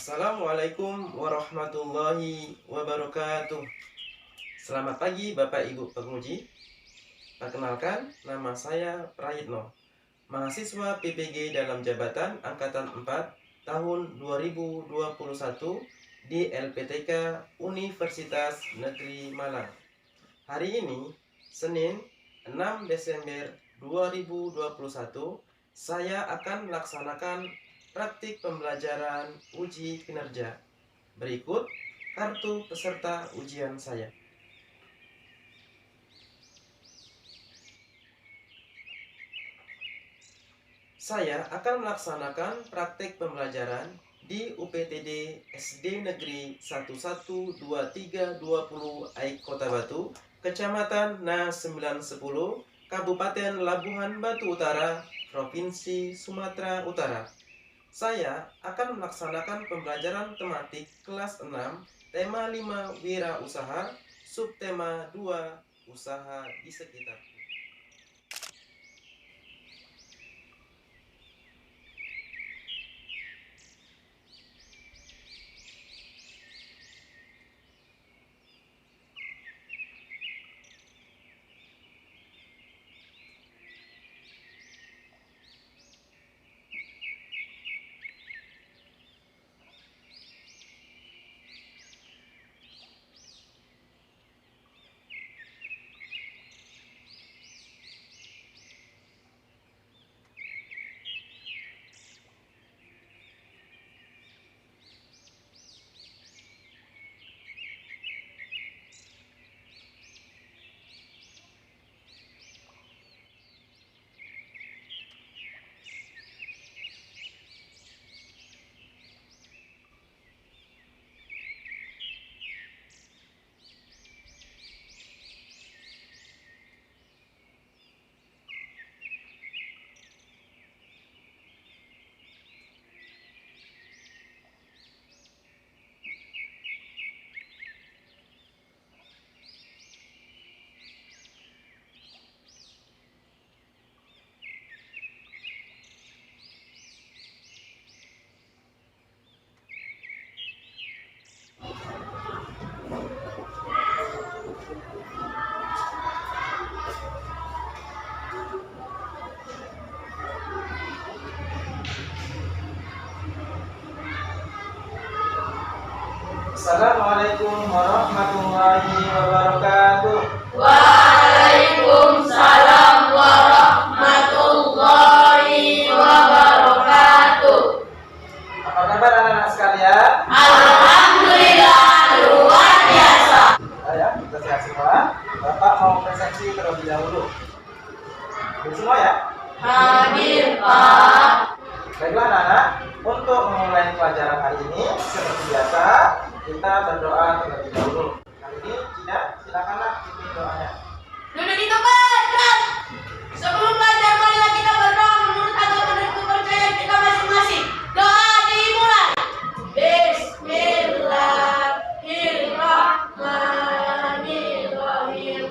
Assalamualaikum warahmatullahi wabarakatuh. Selamat pagi Bapak Ibu penguji. Perkenalkan, nama saya Prayitno, mahasiswa PPG dalam jabatan Angkatan 4 tahun 2021 di LPTK Universitas Negeri Malang. Hari ini, Senin 6 Desember 2021, saya akan melaksanakan praktik pembelajaran uji kinerja. Berikut kartu peserta ujian saya. Saya akan melaksanakan praktik pembelajaran di UPTD SD Negeri 112320 Aik Kota Batu, Kecamatan Na 910, Kabupaten Labuhan Batu Utara, Provinsi Sumatera Utara. Saya akan melaksanakan pembelajaran tematik kelas 6, tema 5 wirausaha, subtema 2 usaha di sekitar. Assalamualaikum warahmatullahi wabarakatuh. Waalaikumsalam warahmatullahi wabarakatuh. Apa kabar anak-anak sekalian? Alhamdulillah luar biasa. Ya, kita sehat semua. Bapak mau presentasi terlebih dahulu. Hadir semua ya? Hadir, Pak. Baiklah anak-anak, untuk memulai pelajaran hari ini seperti biasa kita berdoa terlebih dahulu. Kali ini Cina, silakanlah pimpin doanya. Duduk di tempat, Kak. Sebelum belajar, marilah kita berdoa menurut agama dan kepercayaan kita masing-masing. Doa dimulai. Bismillahirrahmanirrahim.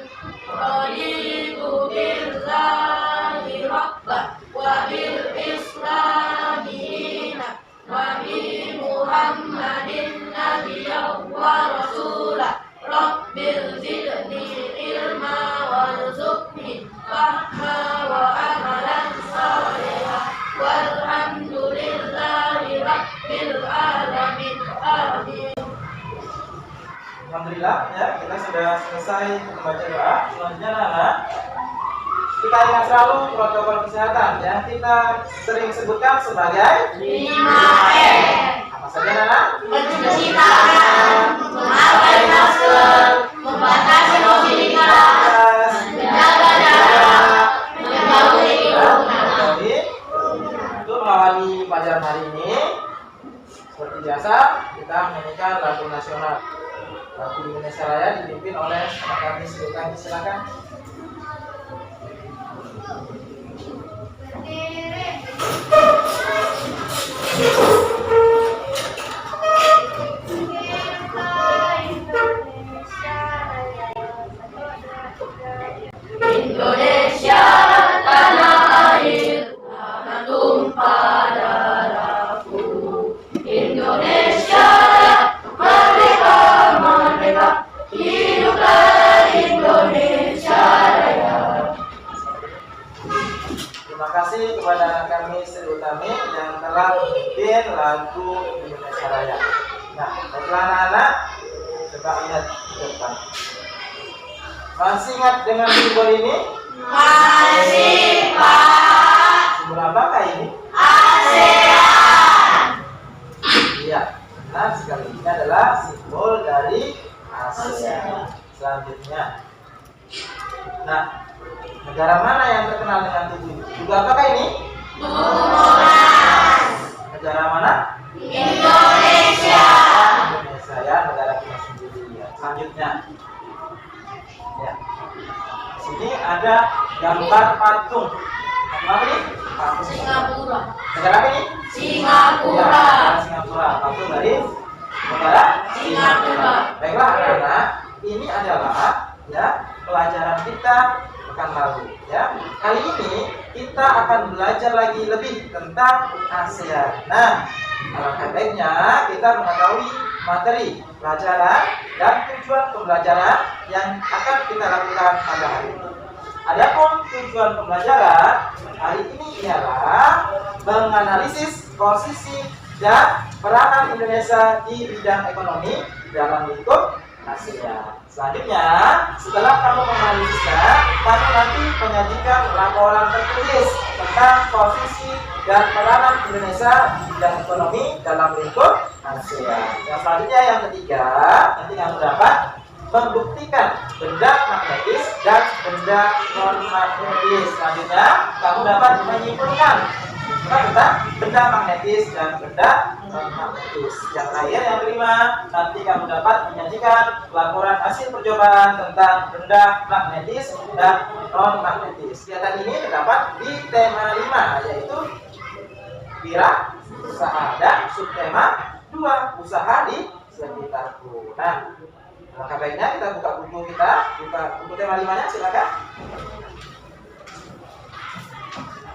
Raditu billahi rabbah wa bil islami dinan wa bi Muhammadin nabiyyan wa rasulah. Rabbil zidni ilma warzuqni fahma wa amalan salihah walhamdulillahi rabbil alamin. Amin. Alhamdulillah ya, kita sudah selesai membaca doa. Selanjutnya anak-anak, kita ingat selalu protokol kesehatan yang kita sering sebutkan sebagai 5M. apa saja anak? Mencuci tangan, memakai masker, membatasi mobilitas, menjaga jarak, menjauhi kerumunan. Jadi untuk mengawali pelajaran hari ini, seperti biasa kita menyanyikan lagu nasional. Lagu Indonesia Raya dipimpin oleh anak kami Sri. Silakan. Indonesia tanah air, tanah tumpah darahku. Indonesia Lagu Indonesia Raya. Nah, baiklah anak-anak, coba lihat ke depan. Masih ingat dengan simbol ini? Masih, Pak. Simbol apakah ini? ASEAN. Iya, benar sekali. Ini adalah simbol dari ASEAN. Selanjutnya, nah, negara mana yang terkenal dengan tugu? Tugu apakah ini? Negara mana? Indonesia. Indonesia ya, negara kita sendiri ya. Selanjutnya, ya, di sini ada gambar patung. Apa ini? Patung. Singapura. Negara apa ini? Singapura. Ya, negara Singapura. Patung dari negara Singapura. Baiklah anak-anak, ini adalah ya pelajaran kita pekan lalu ya. Kali ini kita akan belajar lagi lebih tentang ASEAN. Nah, alangkah baiknya kita mengetahui materi pelajaran dan tujuan pembelajaran yang akan kita lakukan pada hari ini. Adapun tujuan pembelajaran hari ini ialah menganalisis posisi dan peranan Indonesia di bidang ekonomi dalam lingkup ASEAN. Selanjutnya, setelah kamu menganalisisnya, kamu nanti menyajikan laporan tertulis tentang posisi dan peranan Indonesia di bidang ekonomi dalam lingkup ASEAN. Yang selanjutnya, yang ketiga, nanti kamu dapat membuktikan benda magnetis dan benda non magnetis. Selanjutnya, kamu dapat menyimpulkan tentang benda magnetis dan benda non magnetis. Yang terakhir, yang kelima, nanti kamu dapat menyajikan laporan hasil percobaan tentang benda magnetis dan non magnetis. Kegiatan ini terdapat di tema 5, yaitu wira usaha, dan subtema 2, usaha di sekitarku. Nah, maka baiknya kita buka buku buku tema 5-nya, silakan.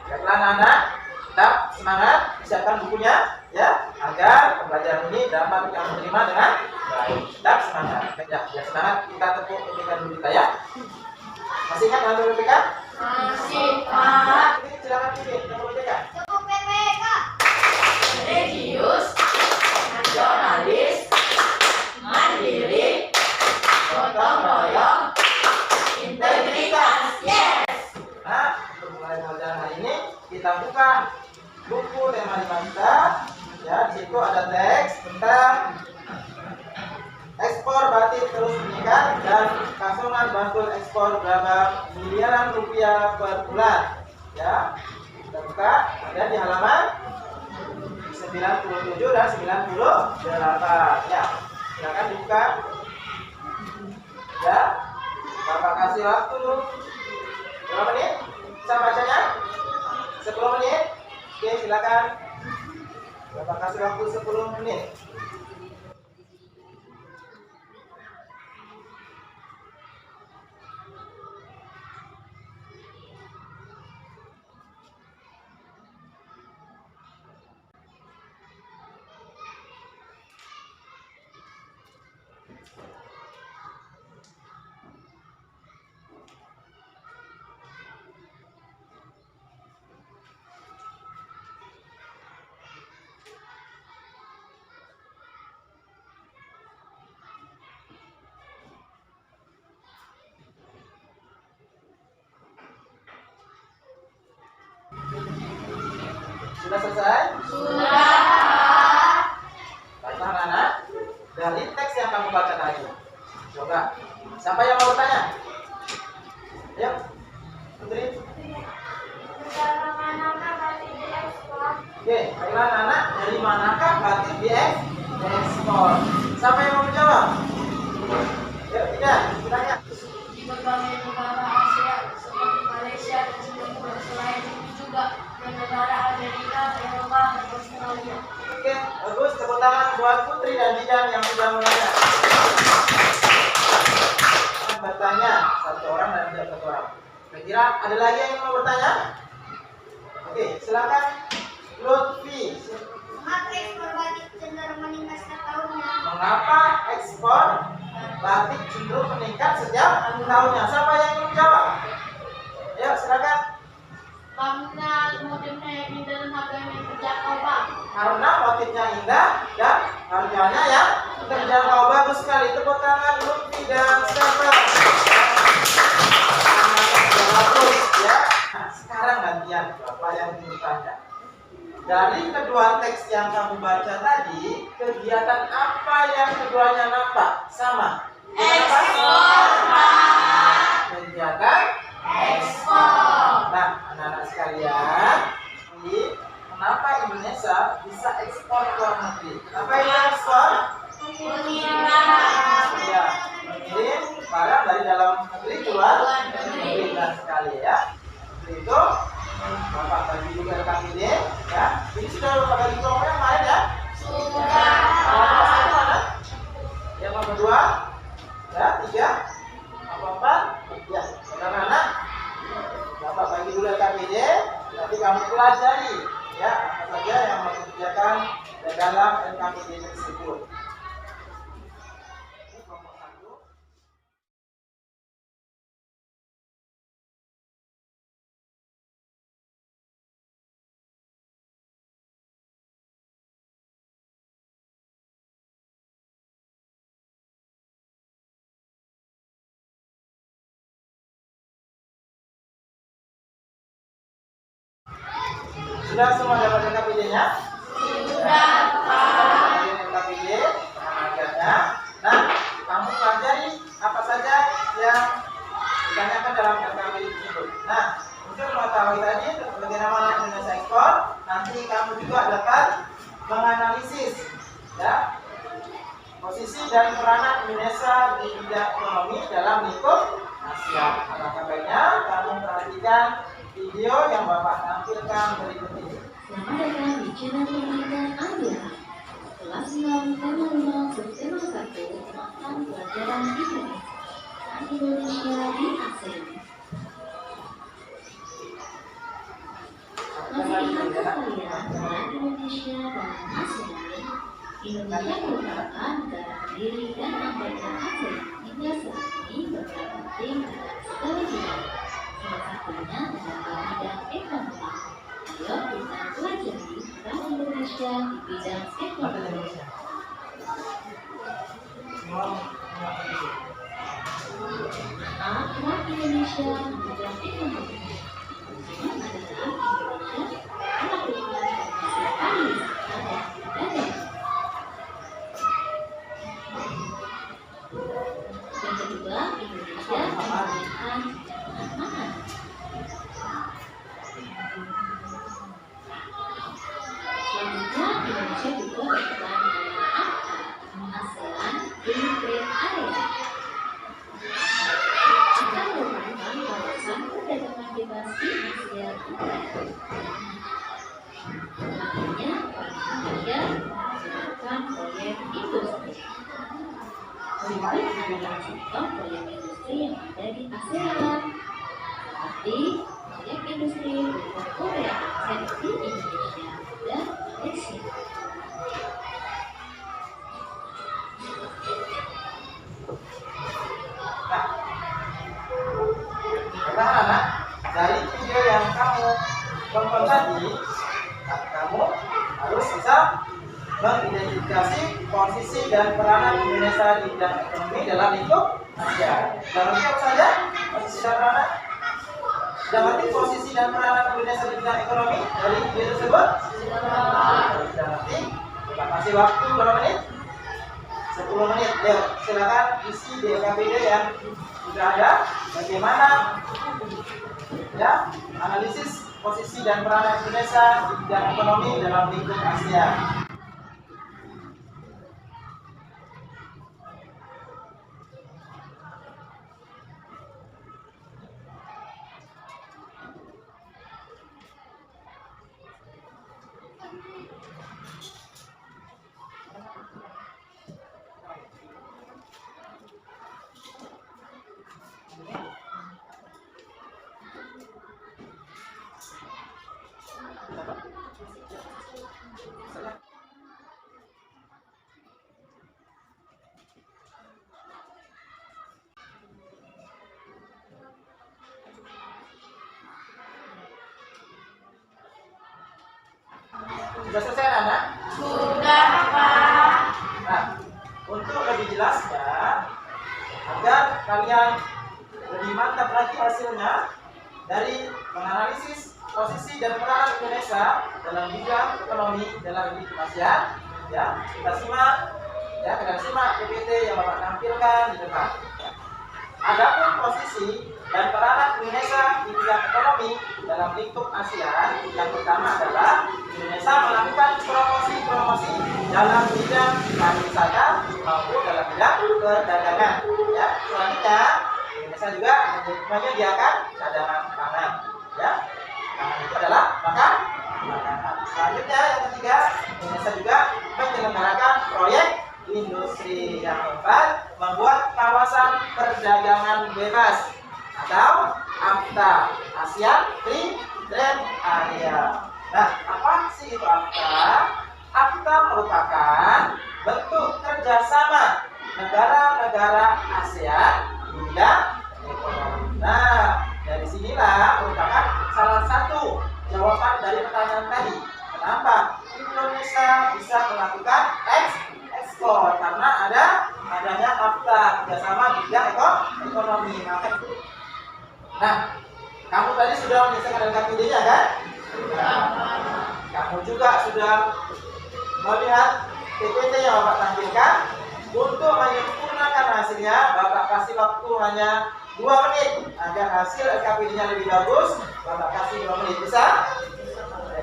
Baiklah anak-anak, tetap semangat, siapkan bukunya ya, agar pembelajaran ini dapat kamu terima dengan baik. Tetap semangat. Ya, semangat, kita tepuk tangan dulu kita ya. Masih ingat dengan PPK? Masih, Pak. Silakan pilih dengan PPK. Cukup PPK. Religius, nasionalis, mandiri, gotong royong, integritas. Yes. Nah, untuk mulai pelajaran hari ini kita buka buku tema 5 kita. Ya, di situ ada teks tentang ekspor batik terus meningkat dan Kasongan Bantul ekspor berapa miliaran rupiah per bulan. Ya, kita buka, ada di halaman 97 dan 98. Ya, silakan dibuka. Ya, Bapak kasih waktu berapa menit? Bisa bacanya? 10 menit. Oke, silakan. Bapak kasih waktu 10 menit. Sudah selesai? Sudah. Baiklah anak-anak, dari teks yang kamu baca tadi, coba siapa yang mau bertanya? Ayo, Putri. Oke, baiklah anak-anak, dari manakah batik diekspor? Siapa yang mau menjawab? Yuk, tidak, bertanya. Di berbagai negara Asia seperti Malaysia dan Singapura, selain itu juga di negara Amerika, Eropa, dan Australia. Oke, bagus. Tepuk tangan buat Putri dan Didan yang sudah menanya. Bertanya satu orang dan tidak satu orang. Kira-kira ada lagi yang mau bertanya? Oke, silakan Lutfi. Mengapa ekspor batik cenderung meningkat setiap tahunnya? Mengapa ekspor batik cenderung meningkat setiap tahunnya? Siapa yang ingin menjawab? Ayo, silakan. Karena modernnya yang dan harganya terjangkau, Pak. karena motifnya indah dan harganya yang terjangkau. Bagus sekali, tepuk tangan Lutfi dan Stefan. Bagus ya. Nah, sekarang gantian Bapak yang bertanya. Dari kedua teks yang kamu baca tadi, kegiatan apa yang keduanya nampak? Sama. Ekspor. Kegiatan Ekspor. Nah, anak-anak sekalian, kenapa Indonesia bisa ekspor ke luar negeri? Kenapa ini ekspor? Ya, mengirim barang dari dalam negeri keluar negeri. Nah, sekali ya. Untuk itu, Bapak bagi juga LKPD, ya. Ini sudah Bapak bagi kelompoknya kemarin ya? Sudah. Kelompok satu mana? Yang nomor 2, ya, 3, nomor 4, ya. Anak-anak, Bapak bagi dulu LKPD, nanti kamu pelajari ya apa saja yang harus dikerjakan dalam LKPD tersebut. Ini kelompok 1. Sudah semua dapat LKPD-nya? Sudah. LKPD agaknya. Nah, kamu pelajari apa saja yang ditanyakan dalam LKPD tersebut. Nah, untuk mengetahui tadi bagaimana Indonesia ekspor, nanti kamu juga dapat menganalisis ya posisi dan peranan Indonesia di bidang ekonomi dalam lingkup Asia. Alangkah baiknya kamu perhatikan video yang Bapak tampilkan berikut ini. Selamat datang di channel pendidikan Amira. Kelas 6 tema 5 subtema 1 tentang pelajaran Indonesia dan Indonesia di ASEAN. Masih ingatkah kalian tentang Indonesia dan ASEAN? Indonesia merupakan negara pendiri dan anggota ASEAN hingga saat ini berperan penting dalam segala bidang. Salah satunya adalah bidang ekonomi. Ayo kita pelajari peran Indonesia di bidang ekonomi. A. Peran Indonesia di bidang ekonomi. Pertama adalah Indonesia melakukan promosi pariwisata dan perdagangan. Yang kedua, Indonesia mengembangkan keamanan. Selanjutnya, Indonesia juga berperan dalam ASEAN Free Trade Area. Akan merupakan kawasan perdagangan bebas di Asia Tenggara. Akhirnya, Indonesia melakukan proyek industri. Berikut adalah contoh proyek industri yang ada di ASEAN, seperti proyek industri untuk Korea di Indonesia dan Malaysia. Nah, anak-anak, dari video yang kamu tonton tadi, kamu harus bisa mengidentifikasi posisi dan peranan Indonesia di bidang ekonomi dalam lingkup Asia. Dan nanti apa saja posisi dan peranan? Sudah ngerti posisi dan peranan Indonesia di bidang ekonomi dari video tersebut? Sudah ngerti? Kita kasih waktu berapa menit? 10 menit. Yuk, silakan isi di LKPD yang sudah ada. Bagaimana ya analisis posisi dan peranan Indonesia di bidang ekonomi dalam lingkup Asia. Sudah selesai anak? kalian lebih mantap lagi hasilnya dari menganalisis posisi dan peranan Indonesia dalam bidang ekonomi dalam bidang ASEAN, ya kita simak, ya kita simak PPT yang Bapak tampilkan di depan. Adapun posisi dan peranan Indonesia di bidang ekonomi dalam lingkup ASEAN, yang pertama adalah Indonesia melakukan promosi dalam bidang pariwisata maupun dalam bidang perdagangan. Ya, selanjutnya Indonesia juga menyediakan cadangan pangan. Ya, pangan itu adalah makanan. Selanjutnya yang ketiga, Indonesia juga menyelenggarakan proyek industri. Yang keempat, membuat kawasan perdagangan bebas atau AFTA, ASEAN Free Trade Area. Nah, apa sih itu AFTA? AFTA merupakan bentuk kerjasama negara-negara ASEAN di bidang ekonomi. Nah, dari sinilah merupakan salah satu jawaban dari pertanyaan tadi. Kenapa Indonesia bisa melakukan ekspor? Karena adanya AFTA, kerjasama di bidang ekonomi. Nah, kamu tadi sudah menyelesaikan LKPD-nya kan? Kamu juga sudah melihat PPT yang Bapak tampilkan. Untuk menyempurnakan hasilnya, Bapak kasih waktu hanya 2 menit agar hasil LKPD-nya lebih bagus. Bapak kasih 2 menit, bisa?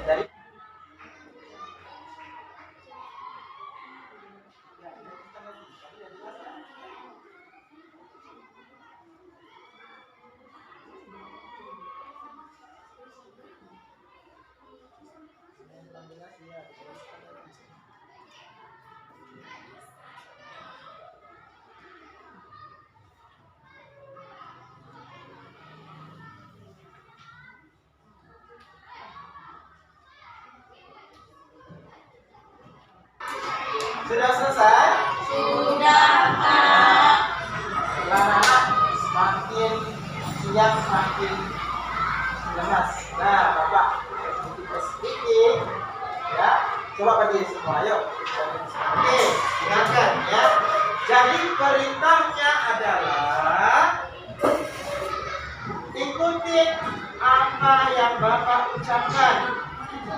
Dari sudah selesai? Sudah, Pak. Anak semakin siang semakin lemas. Nah, Bapak sedikit, ya. Coba bagi semua, yuk. Oke, dengarkan ya. Jadi perintahnya adalah ikutin apa yang Bapak ucapkan.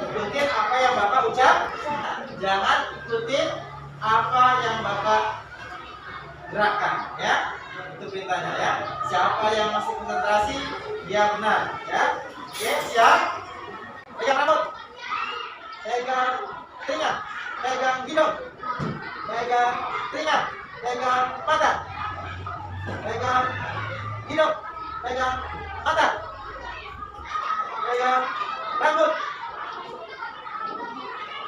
Ikutin apa yang Bapak ucapkan. Jangan ikutin apa yang Bapak gerakan, ya. Itu perintahnya, ya. Siapa yang masih konsentrasi, dia benar, ya. Oke, siap. Pegang rambut, pegang telinga, pegang hidung, pegang telinga, pegang mata, pegang hidung, pegang mata, pegang rambut,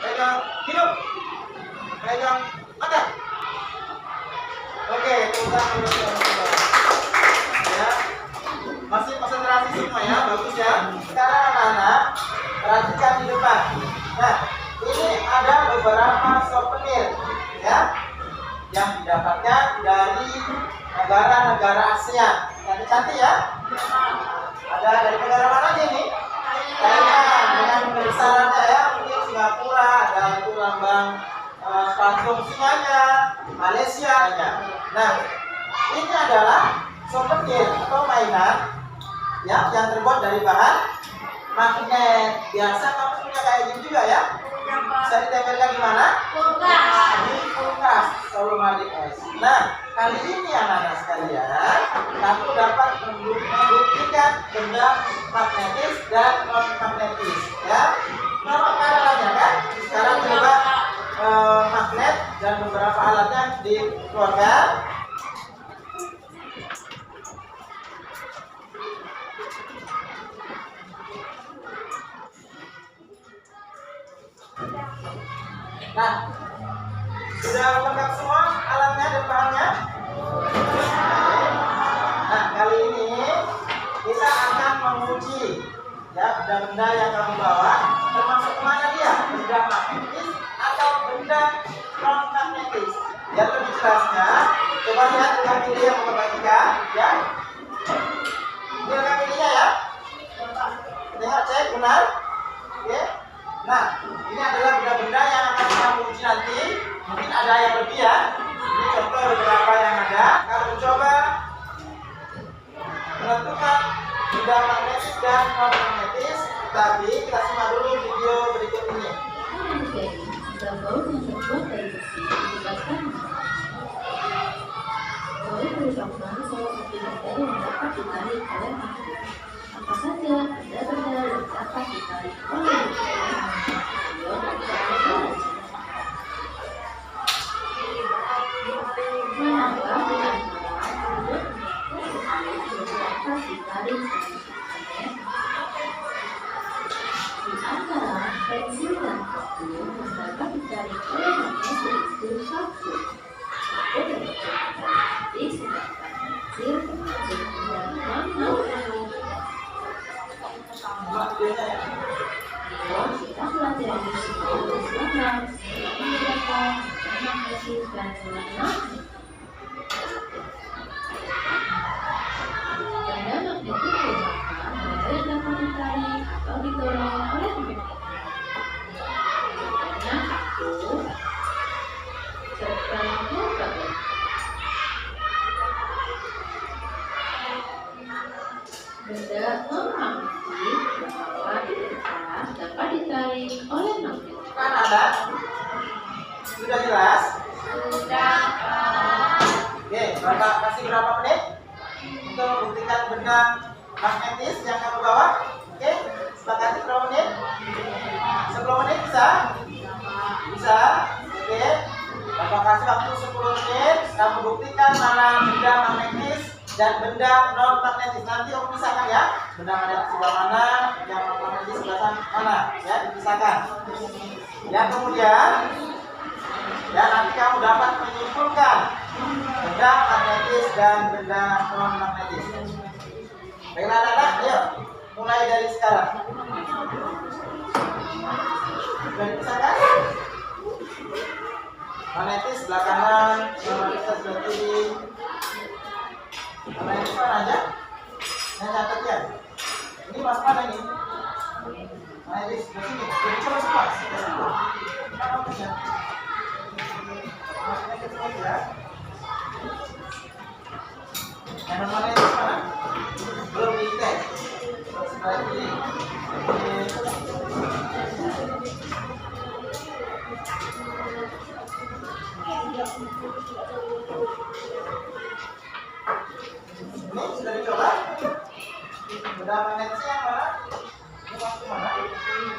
pegang hidung, pegang mata. Oke, ya, masih konsentrasi semua ya, bagus ya. Sekarang anak-anak perhatikan di depan. Nah, ini ada beberapa souvenir ya yang didapatkan dari negara-negara ASEAN. Cantik-cantik ya. Ada dari negara mana aja ini? Thailand dengan besarannya ya, mungkin Singapura, ada itu lambang patung singanya, Malaysia ya. Nah, ini adalah souvenir atau mainan ya yang terbuat dari bahan magnet. Biasa kamu punya kayak gini juga ya? Bisa ditempelkan di mana? Di kulkas selalu es. Nah, kali ini anak-anak sekalian, kamu dapat membuktikan benda magnetis dan non magnetis ya. Nama caranya kan? Sekarang coba magnet dan beberapa alatnya dikeluarkan. Nah, sudah lengkap semua alatnya dan bahannya? Nah, kali ini kita akan menguji ya benda-benda yang kamu bawa, termasuk kemana dia, benda magnetis atau benda non magnetis. Biar lebih jelasnya, coba lihat rekam video yang membagikan ya. Ini rekam videonya ya. Lihat, cek benar. Oke. Nah, ini adalah benda-benda yang akan kamu uji nanti. Mungkin ada yang lebih ya. Ini contoh beberapa yang ada. Kamu coba benda magnetis dan non magnetis. Tapi kita simak dulu video berikut ini. Jadi, jika baut yang terbuat dari besi dilibatkan baut merupakan salah satu benda yang dapat ditarik oleh magnet. Apa saja benda-benda yang dapat ditarik oleh di antara pensil dan paku yang dapat ditarik oleh magnet yaitu paku. Paku dapat ditarik sedangkan pensil termasuk dalam magnet. Kita pelajari sebuah program yang menggunakan magnetis dan non-magnetis. Benda magnetik merupakan benda yang dapat ditarik atau didorong oleh magnet. Contohnya paku serta magnet. Benda non-magnetik berupa ditekan dapat ditarik oleh magnet. Kan ada? Sudah jelas? Sudah. Oke, Bapak kasih berapa menit untuk membuktikan benda magnetis yang kamu bawa? Oke, sepakati berapa menit? 10 menit bisa? Bisa? Oke, Bapak kasih waktu 10 menit. Kamu buktikan mana benda magnetis dan benda non magnetis. Nanti Om pisahkan ya. Benda magnetis sebelah mana, yang non magnetis sebelah mana, ya dipisahkan. Ya kemudian, ya nanti kamu dapat menyimpulkan benda magnetis dan benda non magnetis. Baiklah anak-anak, ayo mulai dari sekarang. Sudah dipisahkan? Magnetis sebelah kanan, non magnetis sebelah kiri. Magnetis mana aja? Yang catat ya. Ini mas mana ini? Magnetis sebelah sini. Jadi coba semua. Kita magnetisnya. Magnetis lagi ya. Yang magnetis mana? Belum dites. Sebelah kiri. Ini sudah dicoba? Benda magnetisnya yang mana? Ini masuk mana? Di sini.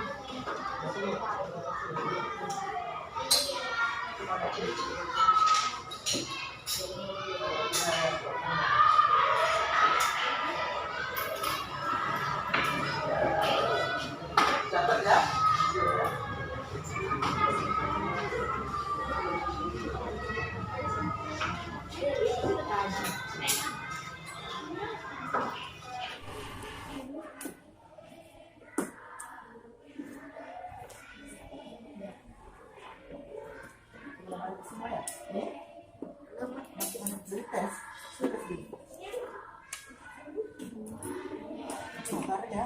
Catat ya. Semua ya. Ini masih beli tes. Sebentar ya.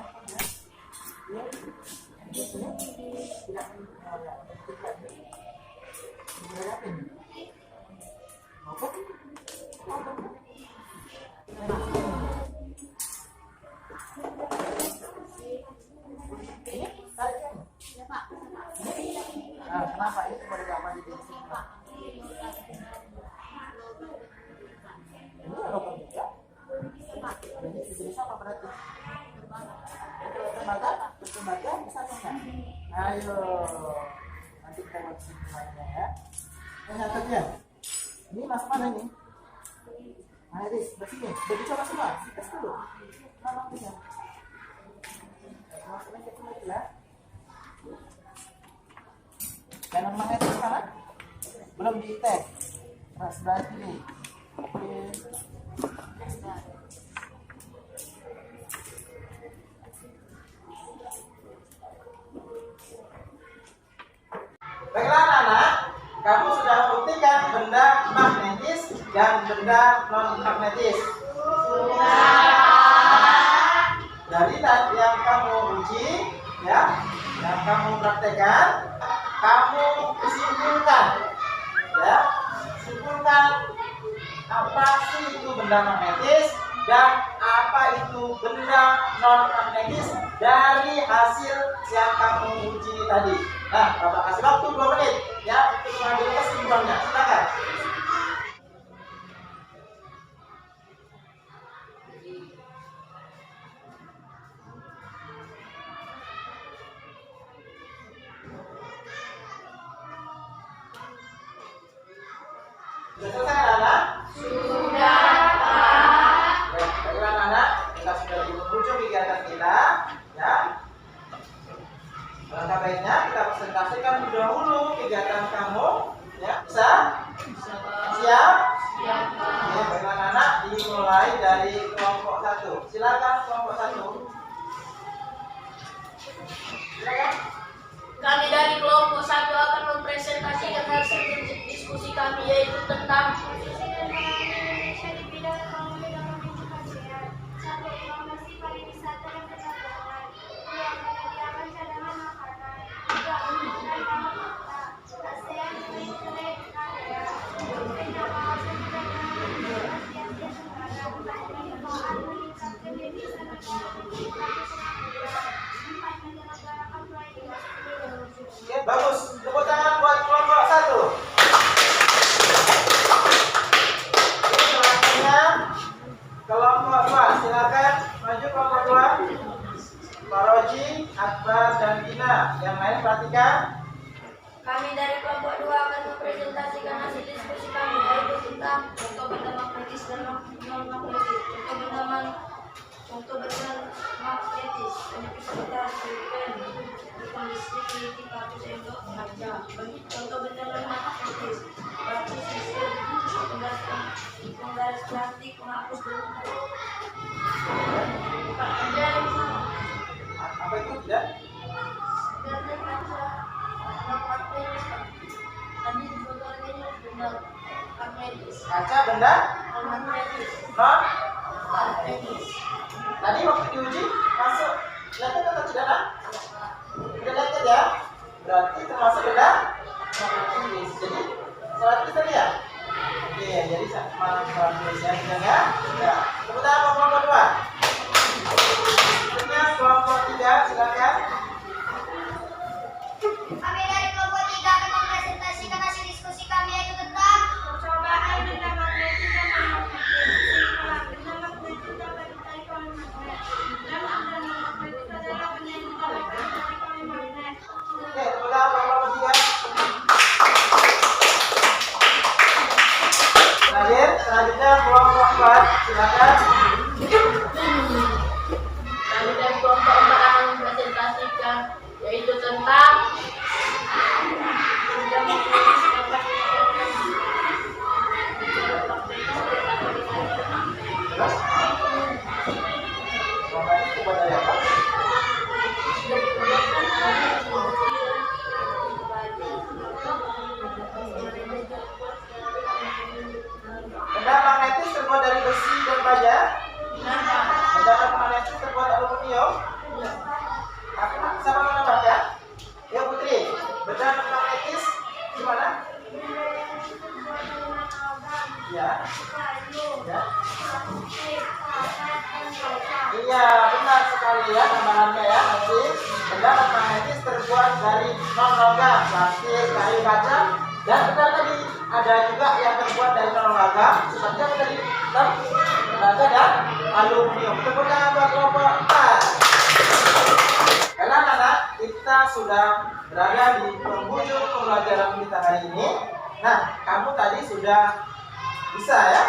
Nah, kenapa itu pada gampang di sini? Ini logam juga. Jadi sejenis apa berarti? Tembaga bisa enggak? Ayo, nanti kita buat semuanya ya. Yang catatnya, ini mas mana ini? Iris, bersini. Udah dicoba semua, tes dulu. Mana punya? Masuknya ke sini ya. Jangan magnetis mana? Belum dites. Nah, sebelah sini. Oke. Baiklah anak-anak, kamu sudah membuktikan benda magnetis dan benda non magnetis. Dari tadi yang kamu uji, ya, yang kamu praktekkan, kamu simpulkan, ya, simpulkan apa sih itu benda magnetis dan apa itu benda non magnetis dari hasil yang kamu uji tadi. Nah, Bapak kasih waktu 2 menit ya untuk mengambil kesimpulannya. Silakan. Sudah selesai anak-anak? Sudah, Pak. Ya, baiklah anak-anak, kita sudah di penghujung kegiatan kita ya. Alangkah baiknya kita presentasikan dahulu kegiatan kamu ya. Bisa? Siap? Siap, Pak. Oke, baiklah anak-anak, dimulai dari kelompok 1. Silakan kelompok 1. Silakan. Kami dari kelompok 1 akan mempresentasikan hasil diskusi kami, yaitu tentang Indonesia di bidang ekonomi dan pemerintahan. 1. Promosi pariwisata dan perdagangan. 2. Menyediakan cadangan makanan. 3. Menggunakan tanah kota. ASEAN Free Trade Area. Pendampingan perdagangan Asia Tenggara. Pengembangan meningkatkan devisa negara. 4. Menyelenggarakan proyek industri. Oke, bagus. Tepuk tangan buat kelompok 1. Selanjutnya kelompok 2. Silakan maju kelompok 2. Pak Roji, Akbar, dan Dina. Yang lain perhatikan. kami dari kelompok 2 akan mempresentasikan hasil diskusi kami, yaitu tentang contoh benda magnetis dan non magnetis. Contoh benda magnetis Universitas Pen Kondisi Kampus Raja. Contoh benda non magnetis batu sistem penggaris plastik penghapus beruntung. Apa itu tidak? Benda kaca non magnetis. Tadi di foto ini benda magnetis. Kaca benda Non magnetis. non. Magnetis. Tadi waktu diuji masuk lihat atau tidak nak? Tidak lihat ya? Berarti termasuk benda magnetis. Jadi salah kita lihat. Oke, jadi sama Indonesia tidak ya? Ya. Kemudian kelompok 2. Selanjutnya kelompok 3 silakan. Kami dari kelompok 3 akan mempresentasikan hasil diskusi kami, yaitu tentang percobaan benda magnetis dan non-magnetis. Benda magnetis dapat ditarik oleh magnet, dan benda non-magnetis adalah benda yang tidak dapat ditarik oleh magnet. Oke, kemudian kelompok 3. Terakhir, selanjutnya kelompok 4 silakan. Kami dari kelompok 4 akan mempresentasikan, yaitu tentang benda magnetis dapat Terus? Kelompok itu buat dari apa? Benda magnetis terbuat dari besi dan baja. Benda magnetis terbuat aluminium. Sama menambahkan? Ya Putri, benda magnetis gimana? Ya. Ya. Iya, benar sekali ya tambahannya ya. Nanti benda magnetis terbuat dari non logam, plastik, kayu, kaca, dan benar tadi ada juga yang terbuat dari non logam, seperti apa tadi? Baja dan aluminium. Tepuk tangan buat kelompok 4. Karena anak kita sudah berada di penghujung pembelajaran kita hari ini. Nah, kamu tadi sudah bisa ya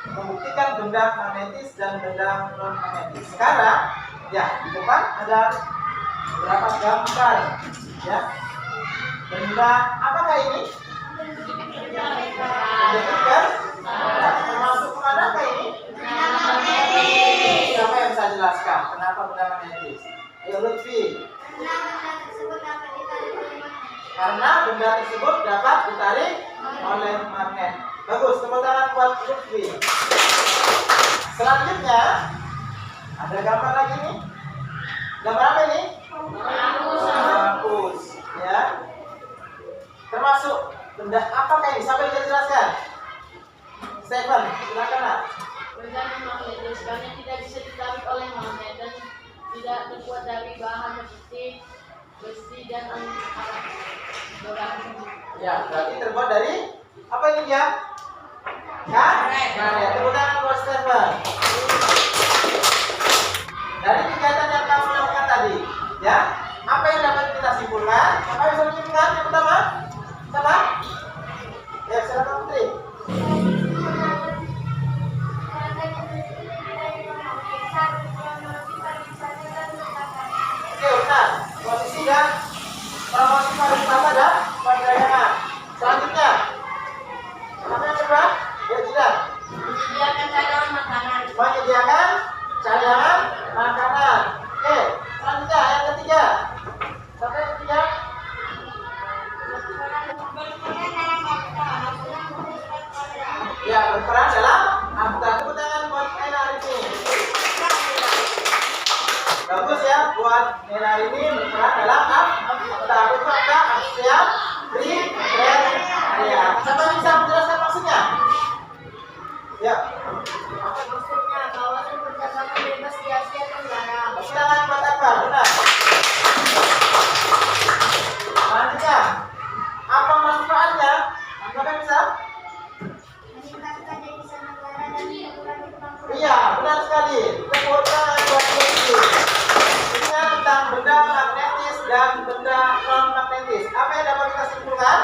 membuktikan benda magnetis dan benda non magnetis. Sekarang ya di depan ada beberapa gambar ya. Benda apakah ini? Menjadikan termasuk manakah ini? Siapa yang bisa jelaskan kenapa benda magnetis? Ayo Lutfi. Karena benda tersebut dapat ditarik oleh magnet. Bagus, tepuk tangan buat Lutfi. Selanjutnya ada gambar lagi nih. Gambar apa ini? Kampus. Ya. Termasuk benda apakah ini? Siapa yang bisa jelaskan? Stephen, silakan nak. benda non magnetis karena tidak bisa ditarik oleh magnet dan tidak terbuat dari bahan seperti besi dan alat berat. Ya, berarti terbuat dari apa ini dia? Karet. Tepuk tangan buat Stephen. Dari kegiatan yang kamu lakukan tadi, ya, apa yang dapat kita simpulkan? Apa yang bisa disimpulkan? Yang pertama, sama? Ya, silakan Putri. Oke, benar. Posisi dan promosi pariwisata dan perdagangan. Selanjutnya, apa yang kedua? Ya, tidak. Menyediakan cadangan makanan. Menyediakan cadangan makanan. Oke, selanjutnya yang ketiga. Siapa yang ketiga? Ya, berperan dalam akta. Tepuk tangan buat Nena ini. Bagus ya, buat Nena ini berperan dalam akta. Itu akta Asia Ria. Siapa yang bisa menjelaskan maksudnya? Ya. Maksudnya kawasan perdagangan bebas di Asia Tenggara. Tepuk tangan buat Akbar, benar. Selanjutnya, apa manfaatnya? Siapa yang bisa? Meningkatkan devisa negara dan mengurangi pengangguran. Iya, benar sekali. Tepuk tangan buat Lucy. Ini tentang benda magnetis dan benda non magnetis. Apa yang dapat kita simpulkan?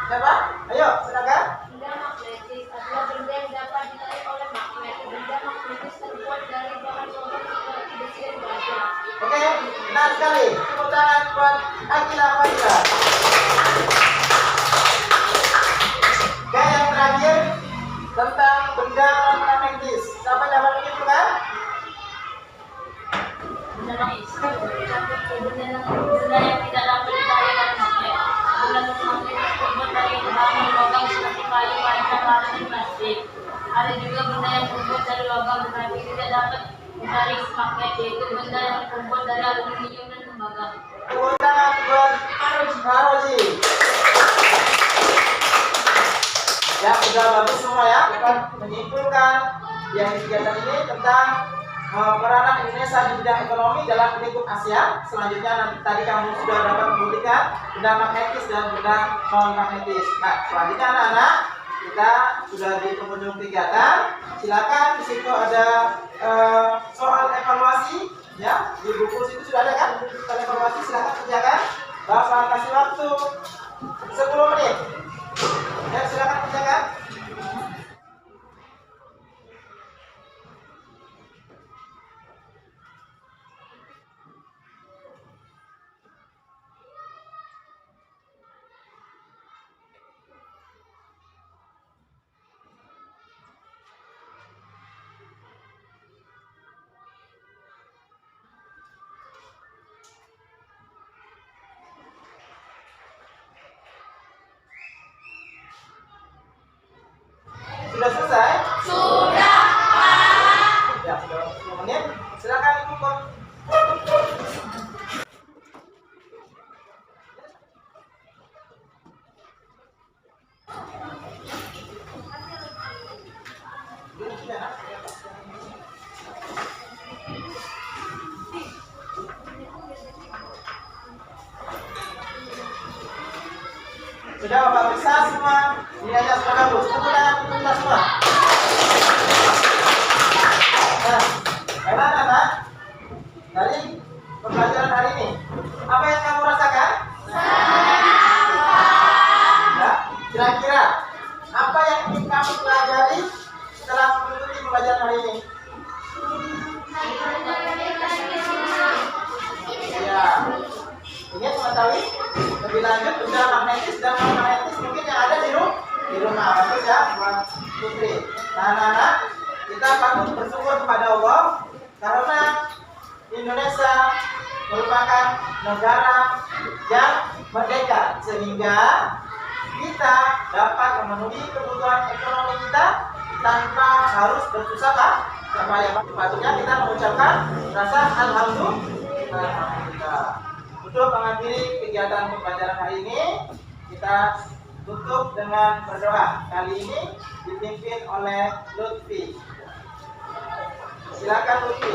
Siapa? Ayo, silakan. Benda magnetis adalah benda yang dapat ditarik oleh magnet. Benda magnetis terbuat dari bahan logam seperti besi dan baja. Oke, benar sekali. Tepuk tangan buat Akila Fadila. Oke, yang terakhir tentang benda non magnetis. Siapa yang dapat menyimpulkan? Benda magnetis benda yang tidak dapat ditarik oleh magnet. Benda magnetis terbuat dari bahan logam seperti kayu, kaca, karet, dan plastik. Ada juga benda yang terbuat dari logam tetapi tidak dapat ditarik magnet, yaitu benda yang terbuat dari aluminium dan tembaga. Tepuk tangan buat Maroji. Ya, sudah bagus semua ya. Kita menyimpulkan yang kegiatan ini tentang peranan Indonesia di bidang ekonomi dalam lingkup Asia. Selanjutnya nanti tadi kamu sudah dapat membuktikan benda magnetis dan benda non magnetis. Nah, selanjutnya anak-anak, kita sudah di penghujung kegiatan. Silakan di situ ada soal evaluasi, ya di buku situ sudah ada kan? Soal evaluasi silakan kerjakan. Bapak kasih waktu 10 menit. Ya, silakan kerjakan. Sudah selesai? Sudah, Pak. Ya, sudah 10 menit. Silakan Ibu Kon. Sudah Bapak periksa semua, nilainya sudah bagus. Tepuk tangan untuk kita semua. Nah, bagaimana Pak? Dari pembelajaran hari ini, apa yang kamu rasakan? Ya, kira-kira apa yang ingin kamu pelajari setelah mengikuti pembelajaran hari ini? Ya, ingin mengetahui lebih lanjut benda magnetis dan non magnetis mungkin yang ada di rumah. Bagus ya buat Putri. Nah, anak-anak, kita patut bersyukur kepada Allah karena Indonesia merupakan negara yang merdeka sehingga kita dapat memenuhi kebutuhan ekonomi kita tanpa harus bersusah payah. Patutnya kita mengucapkan rasa alhamdulillah. Untuk mengakhiri kegiatan pembelajaran hari ini, kita tutup dengan berdoa. Kali ini dipimpin oleh Lutfi. Silakan Lutfi.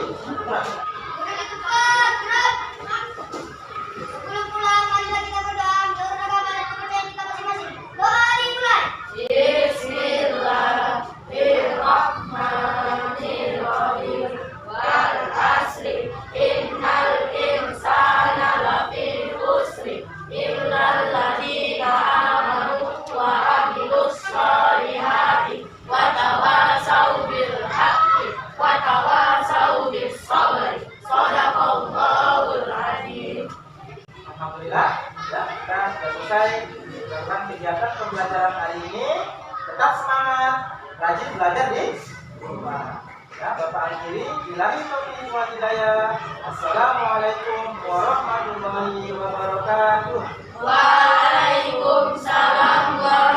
alhamdulillah ya kita sudah selesai dengan kegiatan pembelajaran hari ini. Tetap semangat, rajin belajar di rumah. Ya, Bapak akhiri, billahi taufiq wal hidayah. Assalamualaikum warahmatullahi wabarakatuh. Waalaikumsalam warahmatullahi